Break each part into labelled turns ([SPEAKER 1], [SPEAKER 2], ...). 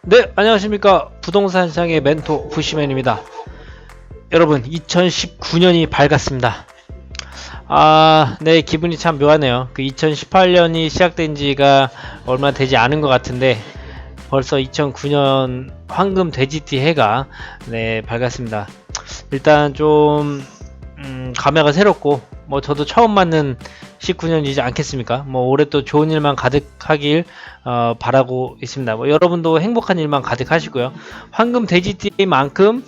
[SPEAKER 1] 네, 안녕하십니까. 부동산 시장의 멘토 부시맨입니다. 여러분, 2019년이 밝았습니다. 네, 기분이 참 묘하네요. 2018년이 시작된 지가 얼마 되지 않은 것 같은데 벌써 2009년 황금 돼지띠 해가 네, 밝았습니다. 일단 좀 감회가 새롭고 저도 처음 맞는 19년이지 않겠습니까? 올해 또 좋은 일만 가득하길 바라고 있습니다. 여러분도 행복한 일만 가득하시고요. 황금 돼지띠만큼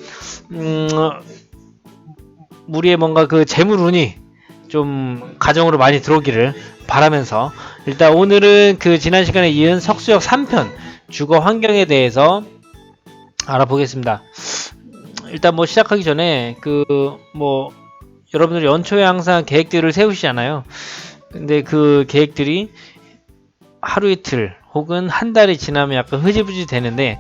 [SPEAKER 1] 우리의 뭔가 그 재물운이 좀 가정으로 많이 들어오기를 바라면서 일단 오늘은 그 지난 시간에 이은 석수역 3편 주거 환경에 대해서 알아보겠습니다. 일단 시작하기 전에 여러분들 연초에 항상 계획들을 세우시잖아요. 근데 그 계획들이 하루 이틀 혹은 한 달이 지나면 약간 흐지부지 되는데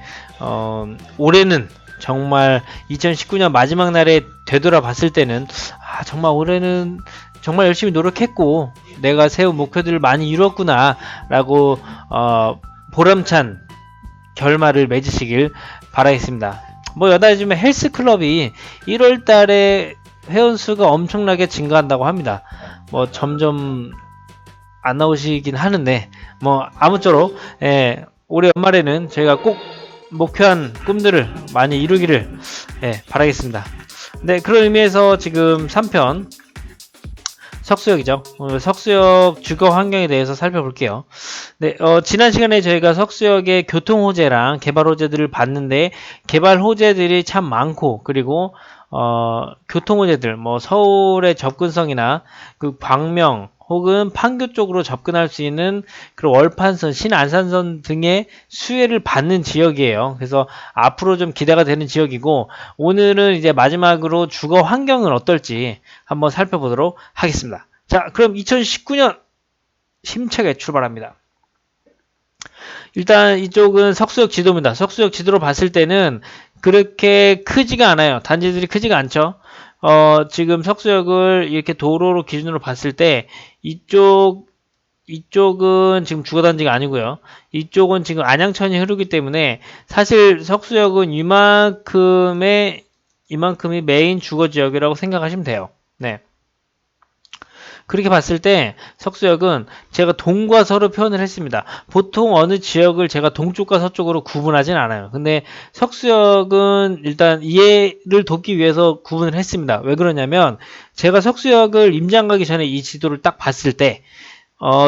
[SPEAKER 1] 올해는 정말 2019년 마지막 날에 되돌아봤을 때는 정말 올해는 정말 열심히 노력했고 내가 세운 목표들을 많이 이뤘구나 라고 보람찬 결말을 맺으시길 바라겠습니다. 여다 요즘에 헬스클럽이 1월달에 회원수가 엄청나게 증가한다고 합니다. 점점 안 나오시긴 하는데 아무쪼록 올해 연말에는 저희가 꼭 목표한 꿈들을 많이 이루기를 바라겠습니다. 네, 그런 의미에서 지금 3편 석수역이죠. 석수역 주거 환경에 대해서 살펴볼게요. 네, 지난 시간에 저희가 석수역의 교통 호재랑 개발 호재들을 봤는데 개발 호재들이 참 많고 그리고 교통 호재들 서울의 접근성이나 그 광명 혹은 판교 쪽으로 접근할 수 있는 그런 월판선, 신안산선 등의 수혜를 받는 지역이에요. 그래서 앞으로 좀 기대가 되는 지역이고 오늘은 이제 마지막으로 주거 환경은 어떨지 한번 살펴보도록 하겠습니다. 자, 그럼 2019년 힘차게 출발합니다. 일단 이쪽은 석수역 지도입니다. 석수역 지도로 봤을 때는 그렇게 크지가 않아요. 단지들이 크지가 않죠. 지금 석수역을 이렇게 도로로 기준으로 봤을 때 이쪽은 지금 주거단지가 아니고요. 이쪽은 지금 안양천이 흐르기 때문에 사실 석수역은 이만큼이 메인 주거지역이라고 생각하시면 돼요. 네. 그렇게 봤을 때 석수역은 제가 동과 서로 표현을 했습니다. 보통 어느 지역을 제가 동쪽과 서쪽으로 구분하진 않아요. 근데 석수역은 일단 이해를 돕기 위해서 구분을 했습니다. 왜 그러냐면 제가 석수역을 임장 가기 전에 이 지도를 딱 봤을 때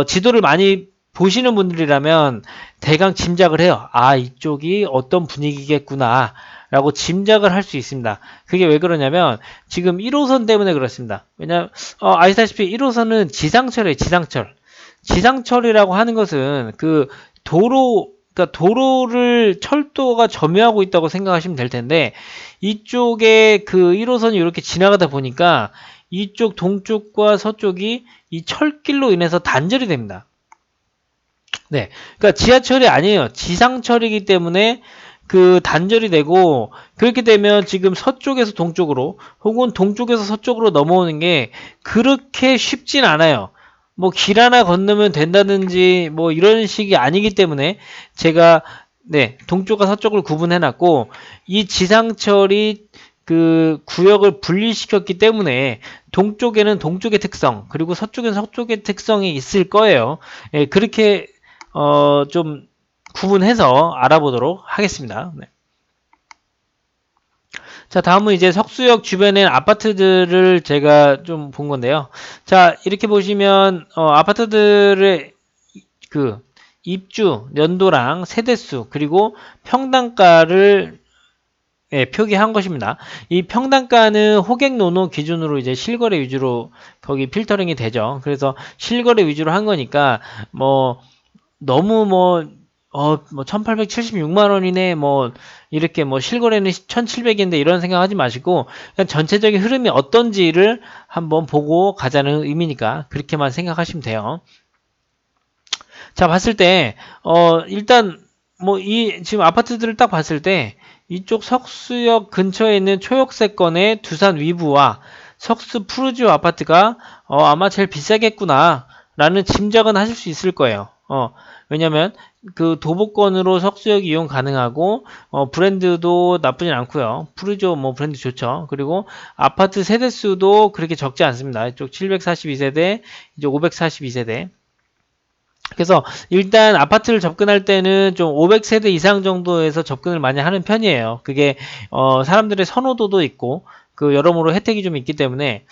[SPEAKER 1] 지도를 많이 보시는 분들이라면 대강 짐작을 해요. 이쪽이 어떤 분위기겠구나 라고 짐작을 할 수 있습니다. 그게 왜 그러냐면 지금 1호선 때문에 그렇습니다. 왜냐면 아시다시피 1호선은 지상철이에요. 지상철이라고 하는 것은 그 그러니까 도로를 철도가 점유하고 있다고 생각하시면 될 텐데 이쪽에 그 1호선이 이렇게 지나가다 보니까 이쪽 동쪽과 서쪽이 이 철길로 인해서 단절이 됩니다. 네. 그러니까 지하철이 아니에요. 지상철이기 때문에 그 단절이 되고 그렇게 되면 지금 서쪽에서 동쪽으로 혹은 동쪽에서 서쪽으로 넘어오는 게 그렇게 쉽진 않아요. 길 하나 건너면 된다든지 이런 식이 아니기 때문에 제가 동쪽과 서쪽을 구분해 놨고 이 지상철이 그 구역을 분리시켰기 때문에 동쪽에는 동쪽의 특성 그리고 서쪽에는 서쪽의 특성이 있을 거예요. 그렇게 좀 구분해서 알아보도록 하겠습니다. 네. 자, 다음은 이제 석수역 주변의 아파트들을 제가 좀 본 건데요. 자, 이렇게 보시면 아파트들의 그 입주 연도랑 세대수 그리고 평당가를 표기한 것입니다. 이 평당가는 호객노노 기준으로 이제 실거래 위주로 거기 필터링이 되죠. 그래서 실거래 위주로 한 거니까 너무 1876만 원이네 이렇게 실거래는 1700인데 이런 생각하지 마시고 그냥 전체적인 흐름이 어떤지를 한번 보고 가자는 의미니까 그렇게만 생각하시면 돼요. 자, 봤을 때 일단 지금 아파트들을 딱 봤을 때 이쪽 석수역 근처에 있는 초역세권의 두산 위브와 석수 푸르지오 아파트가 아마 제일 비싸겠구나 라는 짐작은 하실 수 있을 거예요. 왜냐면 그 도보권으로 석수역 이용 가능하고 브랜드도 나쁘진 않고요. 푸르조 뭐 브랜드 좋죠. 그리고 아파트 세대수도 그렇게 적지 않습니다. 이쪽 742세대, 이제 542세대. 그래서 일단 아파트를 접근할 때는 좀 500세대 이상 정도에서 접근을 많이 하는 편이에요. 그게 사람들의 선호도도 있고 그 여러모로 혜택이 좀 있기 때문에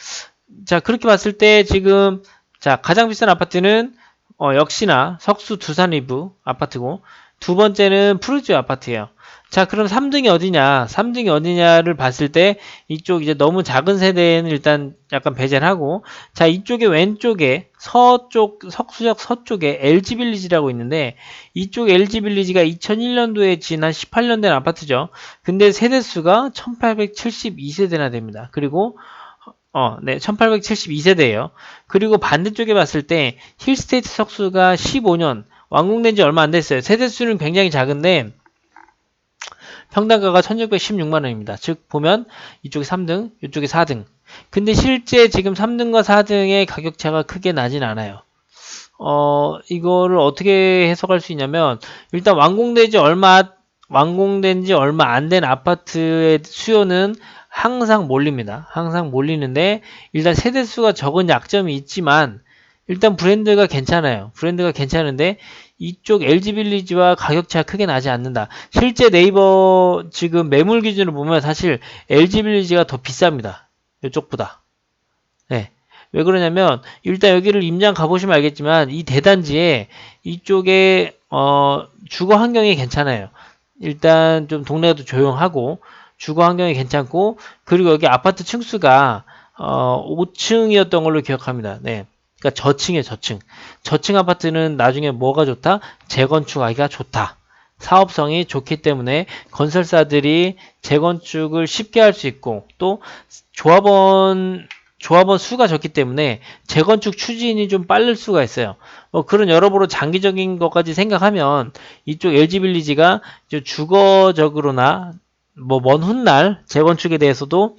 [SPEAKER 1] 자 그렇게 봤을 때 지금 자 가장 비싼 아파트는 역시나 석수 두산 리브 아파트고 두 번째는 푸르지오 아파트예요. 자 그럼 3등이 어디냐? 3등이 어디냐를 봤을 때 이쪽 이제 너무 작은 세대는 일단 약간 배제를 하고 자 이쪽에 왼쪽에 서쪽 석수역 서쪽에 LG빌리지라고 있는데 이쪽 LG빌리지가 2001년도에 지난 18년 된 아파트죠. 근데 세대수가 1872세대나 됩니다. 그리고 네, 1872세대예요. 그리고 반대쪽에 봤을 때 힐스테이트 석수가 15년 완공된 지 얼마 안 됐어요. 세대수는 굉장히 작은데 평당가가 1616만 원입니다. 즉 보면 이쪽이 3등, 이쪽이 4등. 근데 실제 지금 3등과 4등의 가격 차가 크게 나진 않아요. 이거를 어떻게 해석할 수 있냐면 일단 완공된 지 얼마 안 된 아파트의 수요는 항상 몰립니다. 항상 몰리는데 일단 세대수가 적은 약점이 있지만 일단 브랜드가 괜찮아요. 브랜드가 괜찮은데 이쪽 LG빌리지와 가격차가 크게 나지 않는다. 실제 네이버 지금 매물 기준으로 보면 사실 LG빌리지가 더 비쌉니다. 이쪽보다. 네. 왜 그러냐면 일단 여기를 임장 가보시면 알겠지만 이 대단지에 이쪽에 주거 환경이 괜찮아요. 일단 좀 동네도 조용하고 주거 환경이 괜찮고 그리고 여기 아파트 층수가 5층이었던 걸로 기억합니다. 네. 그러니까 저층이에요, 저층. 저층 아파트는 나중에 뭐가 좋다? 재건축하기가 좋다. 사업성이 좋기 때문에 건설사들이 재건축을 쉽게 할 수 있고 또 조합원 수가 적기 때문에 재건축 추진이 좀 빠를 수가 있어요. 그런 여러모로 장기적인 것까지 생각하면 이쪽 LG빌리지가 주거적으로나 뭐 먼 훗날 재건축에 대해서도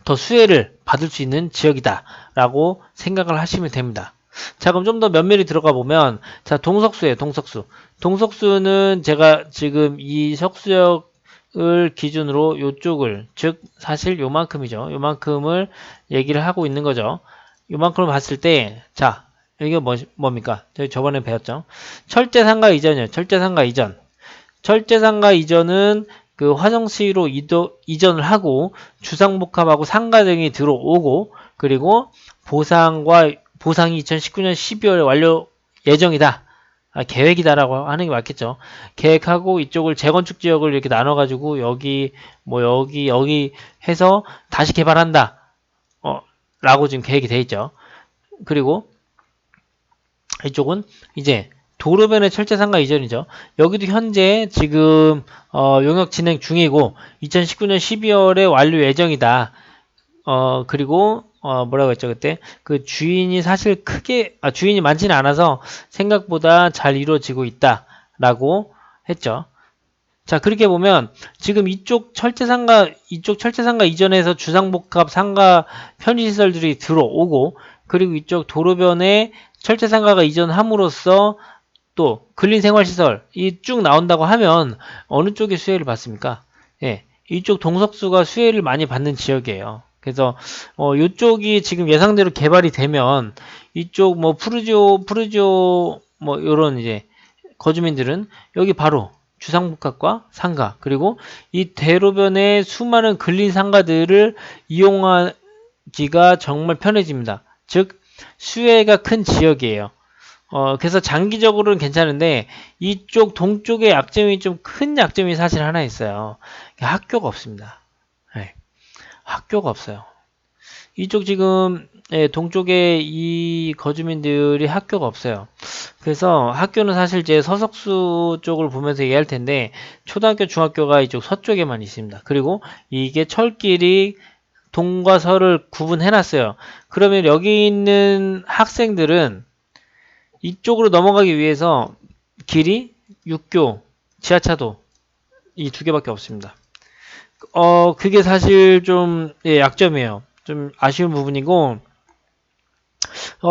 [SPEAKER 1] 더 수혜를 받을 수 있는 지역이다라고 생각을 하시면 됩니다. 자, 그럼 좀 더 면밀히 들어가 보면 자, 동석수예요, 동석수. 동석수는 제가 지금 이 석수역을 기준으로 요쪽을 즉 사실 요만큼이죠. 요만큼을 얘기를 하고 있는 거죠. 요만큼을 봤을 때 자, 이게 뭡니까? 저희 저번에 배웠죠. 철제상가 이전이에요. 철제상가 이전. 철제상가 이전은 그 화성시로 이전을 하고 주상복합하고 상가 등이 들어오고 그리고 보상이 2019년 12월에 완료 예정이다. 계획이다라고 하는 게 맞겠죠. 계획하고 이쪽을 재건축 지역을 이렇게 나눠가지고 여기 뭐 여기 해서 다시 개발한다. 라고 지금 계획이 돼 있죠. 그리고 이쪽은 이제 도로변의 철제상가 이전이죠. 여기도 현재 지금 용역 진행 중이고 2019년 12월에 완료 예정이다. 그리고 뭐라고 했죠 그때 그 주인이 사실 주인이 많지는 않아서 생각보다 잘 이루어지고 있다라고 했죠. 자 그렇게 보면 지금 이쪽 철제상가 이전에서 주상복합 상가 편의시설들이 들어오고 그리고 이쪽 도로변에 철제상가가 이전함으로써 또 근린생활시설이 쭉 나온다고 하면 어느 쪽이 수혜를 받습니까? 예, 이쪽 동석수가 수혜를 많이 받는 지역이에요. 그래서 이쪽이 지금 예상대로 개발이 되면 이쪽 뭐 푸르지오 뭐 요런 이제 거주민들은 여기 바로 주상복합과 상가 그리고 이 대로변의 수많은 근린 상가들을 이용하기가 정말 편해집니다. 즉 수혜가 큰 지역이에요. 그래서 장기적으로는 괜찮은데 이쪽 동쪽의 약점이 좀 큰 약점이 사실 하나 있어요. 학교가 없습니다. 네, 학교가 없어요. 이쪽 지금 동쪽에 이 거주민들이 학교가 없어요. 그래서 학교는 사실 제 서석수 쪽을 보면서 얘기할 텐데 초등학교, 중학교가 이쪽 서쪽에만 있습니다. 그리고 이게 철길이 동과 서를 구분해 놨어요. 그러면 여기 있는 학생들은 이쪽으로 넘어가기 위해서 길이 육교, 지하차도 이 두 개밖에 없습니다. 그게 사실 좀 약점이에요. 좀 아쉬운 부분이고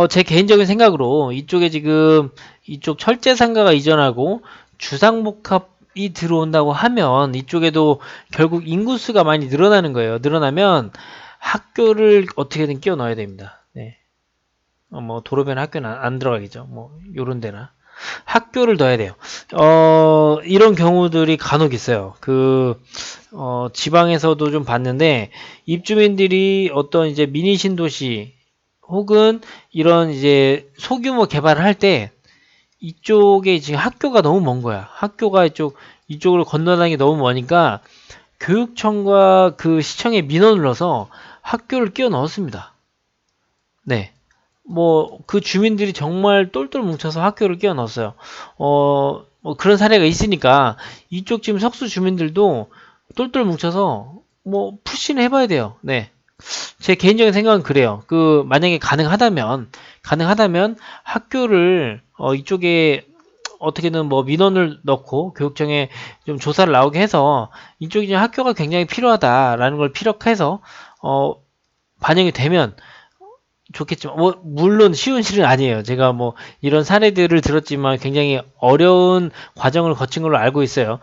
[SPEAKER 1] 제 개인적인 생각으로 이쪽에 지금 이쪽 철제상가가 이전하고 주상복합이 들어온다고 하면 이쪽에도 결국 인구수가 많이 늘어나는 거예요. 늘어나면 학교를 어떻게든 끼워 넣어야 됩니다. 네. 뭐 도로변 학교는 안 들어가겠죠. 뭐 요런 데나 학교를 넣어야 돼요. 이런 경우들이 간혹 있어요. 지방에서도 좀 봤는데 입주민들이 어떤 이제 미니 신도시 혹은 이런 이제 소규모 개발을 할 때 이쪽에 지금 학교가 너무 먼 거야. 학교가 이쪽으로 건너다니기 너무 머니까 교육청과 그 시청에 민원을 넣어서 학교를 끼워 넣었습니다. 네. 뭐 그 주민들이 정말 똘똘 뭉쳐서 학교를 끼워 넣었어요. 뭐 그런 사례가 있으니까 이쪽 지금 석수 주민들도 똘똘 뭉쳐서 뭐 푸시는 해봐야 돼요. 네. 제 개인적인 생각은 그래요. 만약에 가능하다면 학교를 이쪽에 어떻게든 뭐 민원을 넣고 교육청에 좀 조사를 나오게 해서 이쪽에 이제 학교가 굉장히 필요하다라는 걸 피력해서 반영이 되면 좋겠지만 뭐 물론 쉬운 실은 아니에요. 제가 뭐 이런 사례들을 들었지만 굉장히 어려운 과정을 거친 걸로 알고 있어요.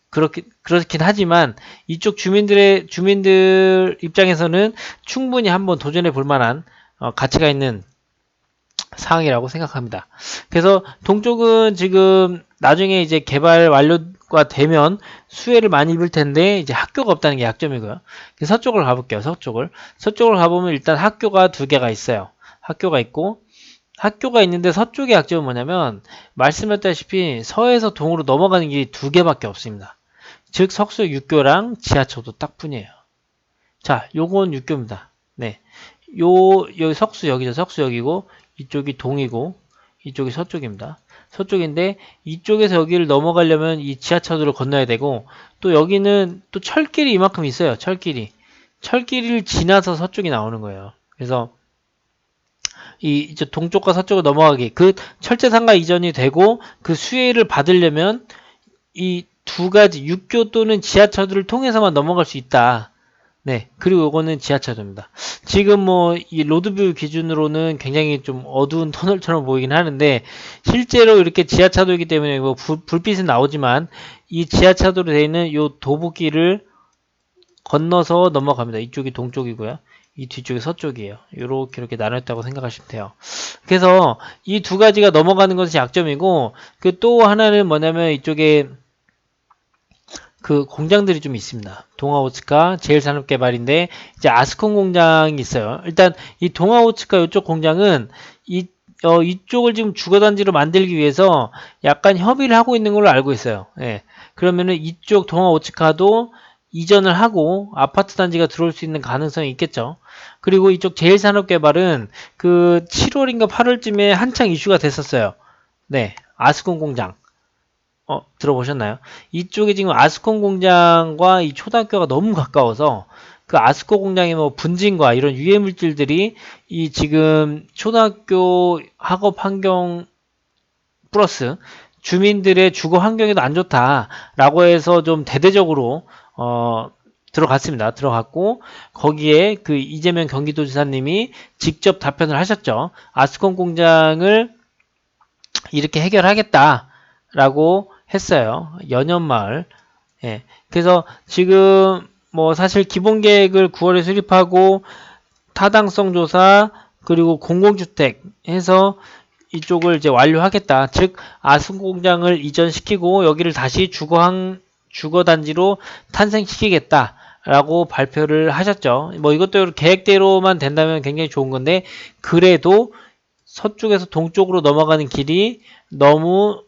[SPEAKER 1] 그렇긴 하지만 이쪽 주민들 입장에서는 충분히 한번 도전해 볼 만한 가치가 있는 사항이라고 생각합니다. 그래서 동쪽은 지금 나중에 이제 개발 완료가 되면 수혜를 많이 입을 텐데 이제 학교가 없다는 게 약점이고요. 서쪽을 가볼게요. 서쪽을 가보면 일단 학교가 두 개가 있어요. 학교가 있는데 서쪽의 약점은 뭐냐면 말씀했다시피 서에서 동으로 넘어가는 길이 두 개밖에 없습니다. 즉 석수 육교랑 지하철도 딱 뿐이에요. 자, 요건 육교입니다. 네. 여기 석수역이죠. 석수역이고 이쪽이 동이고 이쪽이 서쪽입니다. 서쪽인데 이쪽에서 여기를 넘어가려면 이 지하철도를 건너야 되고 또 여기는 또 철길이 이만큼 있어요. 철길을 지나서 서쪽이 나오는 거예요. 그래서 이제 동쪽과 서쪽을 넘어가기 그 철제상가 이전이 되고 그 수혜를 받으려면 이 두 가지 육교 또는 지하철도를 통해서만 넘어갈 수 있다. 네, 그리고 이거는 지하철도입니다. 지금 뭐 이 로드뷰 기준으로는 굉장히 좀 어두운 터널처럼 보이긴 하는데 실제로 이렇게 지하차도이기 때문에 뭐 불빛은 나오지만 이 지하차도로 되어 있는 이 도보길을 건너서 넘어갑니다. 이쪽이 동쪽이고요. 이 뒤쪽이 서쪽이에요. 이렇게 나눴다고 생각하시면 돼요. 그래서 이 두 가지가 넘어가는 것이 약점이고 그 또 하나는 뭐냐면 이쪽에 그 공장들이 좀 있습니다. 동아오츠카 제일산업개발인데 이제 아스콘 공장이 있어요. 일단 이 동아오츠카 이쪽 공장은 이쪽을 지금 주거단지로 만들기 위해서 약간 협의를 하고 있는 걸로 알고 있어요. 예. 그러면은 이쪽 동아오츠카도 이전을 하고 아파트 단지가 들어올 수 있는 가능성이 있겠죠. 그리고 이쪽 제일산업개발은 그 7월인가 8월쯤에 한창 이슈가 됐었어요. 네. 아스콘 공장. 들어보셨나요? 이쪽에 지금 아스콘 공장과 이 초등학교가 너무 가까워서 그 아스콘 공장의 뭐 분진과 이런 유해 물질들이 이 지금 초등학교 학업 환경 플러스 주민들의 주거 환경에도 안 좋다라고 해서 좀 대대적으로 들어갔고 거기에 그 이재명 경기도지사님이 직접 답변을 하셨죠. 아스콘 공장을 이렇게 해결하겠다라고 했어요. 연연마을. 예. 그래서 지금 뭐 사실 기본 계획을 9월에 수립하고 타당성 조사 그리고 공공주택 해서 이쪽을 이제 완료하겠다. 즉 아스콘 공장을 이전시키고 여기를 다시 주거단지로 탄생시키겠다라고 발표를 하셨죠. 뭐 이것도 계획대로만 된다면 굉장히 좋은 건데 그래도 서쪽에서 동쪽으로 넘어가는 길이 너무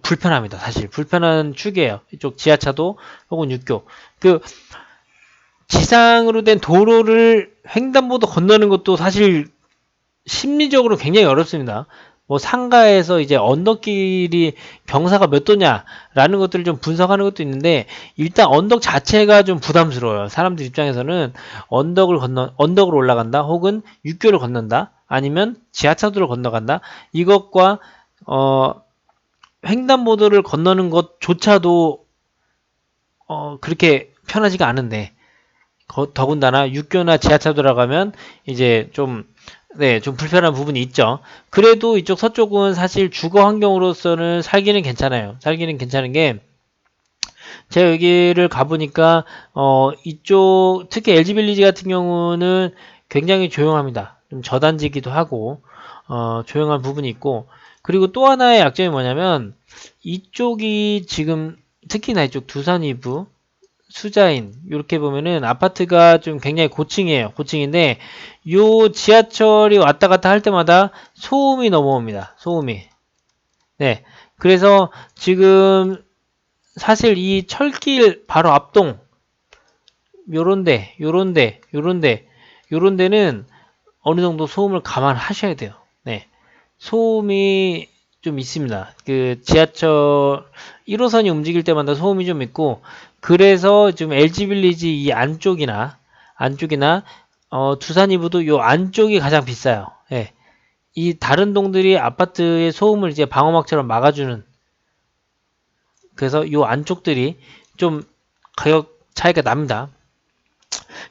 [SPEAKER 1] 불편합니다. 사실 불편한 축이에요. 이쪽 지하차도 혹은 육교. 지상으로 된 도로를 횡단보도 건너는 것도 사실 심리적으로 굉장히 어렵습니다. 뭐 상가에서 이제 언덕길이 경사가 몇 도냐라는 것들을 좀 분석하는 것도 있는데 일단 언덕 자체가 좀 부담스러워요. 사람들 입장에서는 언덕을 올라간다 혹은 육교를 건넌다 아니면 지하차도를 건너간다 이것과 횡단보도를 건너는 것조차도 그렇게 편하지가 않은데 더군다나 육교나 지하차도라고 하면 이제 좀 네, 좀 불편한 부분이 있죠. 그래도 이쪽 서쪽은 사실 주거 환경으로서는 살기는 괜찮아요. 살기는 괜찮은 게, 제가 여기를 가보니까, 이쪽, 특히 LG 빌리지 같은 경우는 굉장히 조용합니다. 좀 저단지기도 하고, 조용한 부분이 있고, 그리고 또 하나의 약점이 뭐냐면, 이쪽이 지금, 특히나 이쪽 두산 이브, 수자인 이렇게 보면은 아파트가 좀 굉장히 고층이에요. 고층인데 요 지하철이 왔다 갔다 할 때마다 소음이 넘어옵니다. 소음이. 네. 그래서 지금 사실 이 철길 바로 앞동 요런 데는 어느 정도 소음을 감안하셔야 돼요. 네. 소음이 좀 있습니다. 그 지하철 1호선이 움직일 때마다 소음이 좀 있고 그래서 좀 LG 빌리지 이 안쪽이나 두산 이브도 요 안쪽이 가장 비싸요. 예. 이 다른 동들이 아파트의 소음을 이제 방어막처럼 막아주는 그래서 요 안쪽들이 좀 가격 차이가 납니다.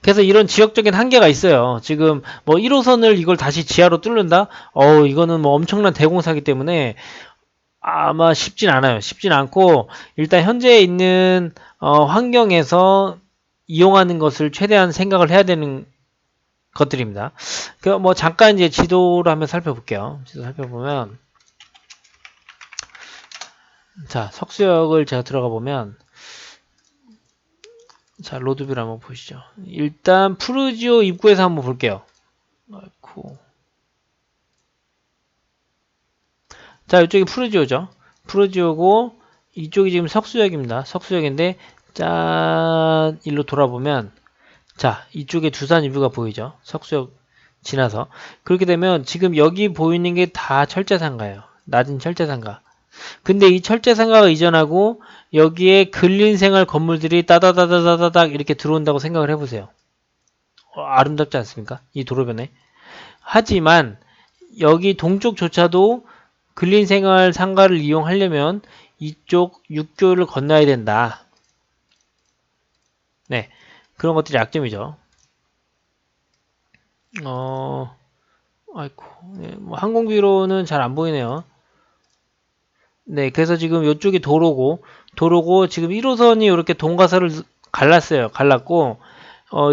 [SPEAKER 1] 그래서 이런 지역적인 한계가 있어요. 지금 뭐 1호선을 이걸 다시 지하로 뚫는다? 이거는 뭐 엄청난 대공사기 때문에 아마 쉽진 않아요. 쉽진 않고 일단 현재 있는 환경에서 이용하는 것을 최대한 생각을 해야 되는 것들입니다. 그 뭐 잠깐 이제 지도를 한번 살펴볼게요. 지도 살펴보면 자 석수역을 제가 들어가 보면 자 로드뷰를 한번 보시죠. 일단 푸르지오 입구에서 한번 볼게요. 아이고. 자 이쪽이 푸르지오죠. 푸르지오고 이쪽이 지금 석수역입니다. 석수역인데 짠 일로 돌아보면 자 이쪽에 두산 이뷰가 보이죠. 석수역 지나서 그렇게 되면 지금 여기 보이는 게 다 철제상가예요. 낮은 철제상가. 근데 이 철제상가가 이전하고 여기에 근린생활 건물들이 따다다다다닥 이렇게 들어온다고 생각을 해보세요. 아름답지 않습니까? 이 도로변에. 하지만 여기 동쪽조차도 근린생활 상가를 이용하려면 이쪽 육교를 건너야 된다. 네, 그런 것들이 약점이죠. 아이고, 네, 뭐 항공비로는 잘 안 보이네요. 네, 그래서 지금 이쪽이 도로고 지금 1호선이 이렇게 동가서를 갈랐어요. 갈랐고,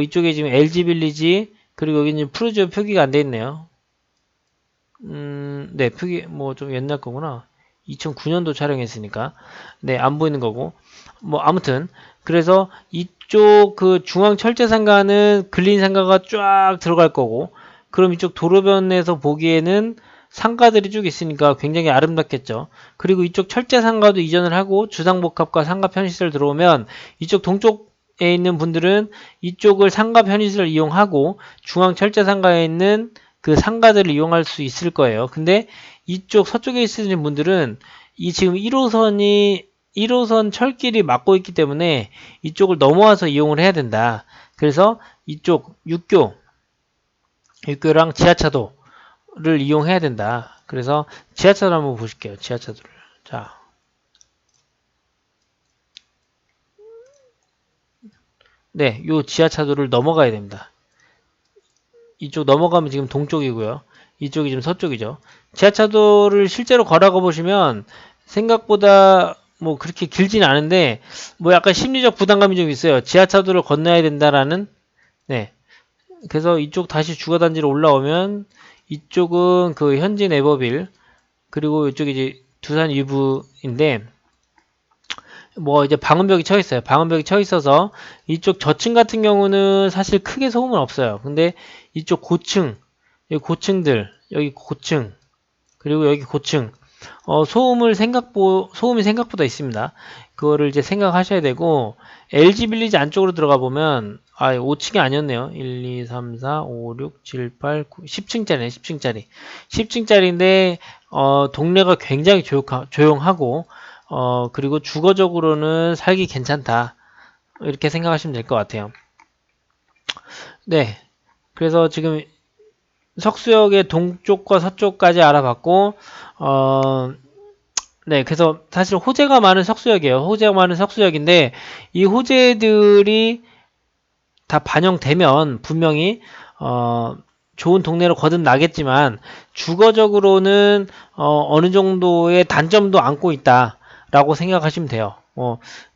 [SPEAKER 1] 이쪽에 지금 LG 빌리지, 그리고 여기는 푸르지오 표기가 안 돼 있네요. 네, 표기, 뭐 좀 옛날 거구나. 2009년도 촬영했으니까. 네, 안 보이는 거고. 뭐, 아무튼. 그래서 이쪽 그 중앙철제상가는 근린상가가 쫙 들어갈 거고, 그럼 이쪽 도로변에서 보기에는 상가들이 쭉 있으니까 굉장히 아름답겠죠. 그리고 이쪽 철제상가도 이전을 하고, 주상복합과 상가 편의시설 들어오면, 이쪽 동쪽에 있는 분들은 이쪽을 상가 편의시설 이용하고, 중앙철제상가에 있는 그 상가들을 이용할 수 있을 거예요. 근데 이쪽 서쪽에 있으신 분들은 이 지금 1호선 철길이 막고 있기 때문에 이쪽을 넘어와서 이용을 해야 된다. 그래서 이쪽 육교랑 지하차도를 이용해야 된다. 그래서 지하차도 한번 보실게요. 지하차도를. 자. 네, 요 지하차도를 넘어가야 됩니다. 이쪽 넘어가면 지금 동쪽이고요. 이쪽이 지금 서쪽이죠. 지하차도를 실제로 걸어가 보시면 생각보다 뭐 그렇게 길진 않은데 뭐 약간 심리적 부담감이 좀 있어요. 지하차도를 건너야 된다라는 네. 그래서 이쪽 다시 주거단지로 올라오면 이쪽은 그 현진 에버빌 그리고 이쪽이 이제 두산 유브인데 뭐 이제 방음벽이 쳐 있어요. 방음벽이 쳐 있어서 이쪽 저층 같은 경우는 사실 크게 소음은 없어요. 근데 이쪽 고층, 여기 고층들, 여기 고층, 그리고 여기 고층, 소음이 생각보다 있습니다. 그거를 이제 생각하셔야 되고, LG 빌리지 안쪽으로 들어가 보면, 5층이 아니었네요. 1, 2, 3, 4, 5, 6, 7, 8, 9, 10층짜리네, 10층짜리. 10층짜리인데, 동네가 굉장히 조용하고, 그리고 주거적으로는 살기 괜찮다. 이렇게 생각하시면 될 것 같아요. 네. 그래서 지금 석수역의 동쪽과 서쪽까지 알아봤고, 네. 그래서 사실 호재가 많은 석수역이에요. 호재가 많은 석수역인데, 이 호재들이 다 반영되면 분명히, 좋은 동네로 거듭나겠지만 주거적으로는 어느 정도의 단점도 안고 있다라고 생각하시면 돼요.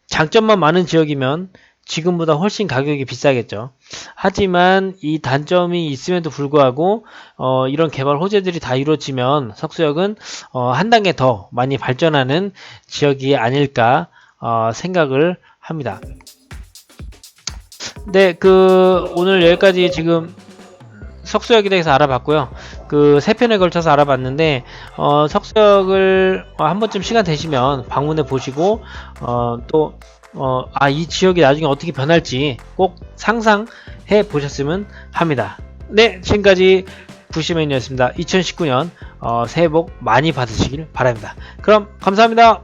[SPEAKER 1] 장점만 많은 지역이면 지금보다 훨씬 가격이 비싸겠죠. 하지만 이 단점이 있음에도 불구하고 이런 개발 호재들이 다 이루어지면 석수역은 한 단계 더 많이 발전하는 지역이 아닐까 생각을 합니다. 네, 오늘 여기까지 지금 석수역에 대해서 알아봤고요. 세 편에 걸쳐서 알아봤는데, 석수역을 한 번쯤 시간 되시면 방문해 보시고, 이 지역이 나중에 어떻게 변할지 꼭 상상해 보셨으면 합니다. 네, 지금까지 부시맨이었습니다. 2019년 새해 복 많이 받으시길 바랍니다. 그럼 감사합니다.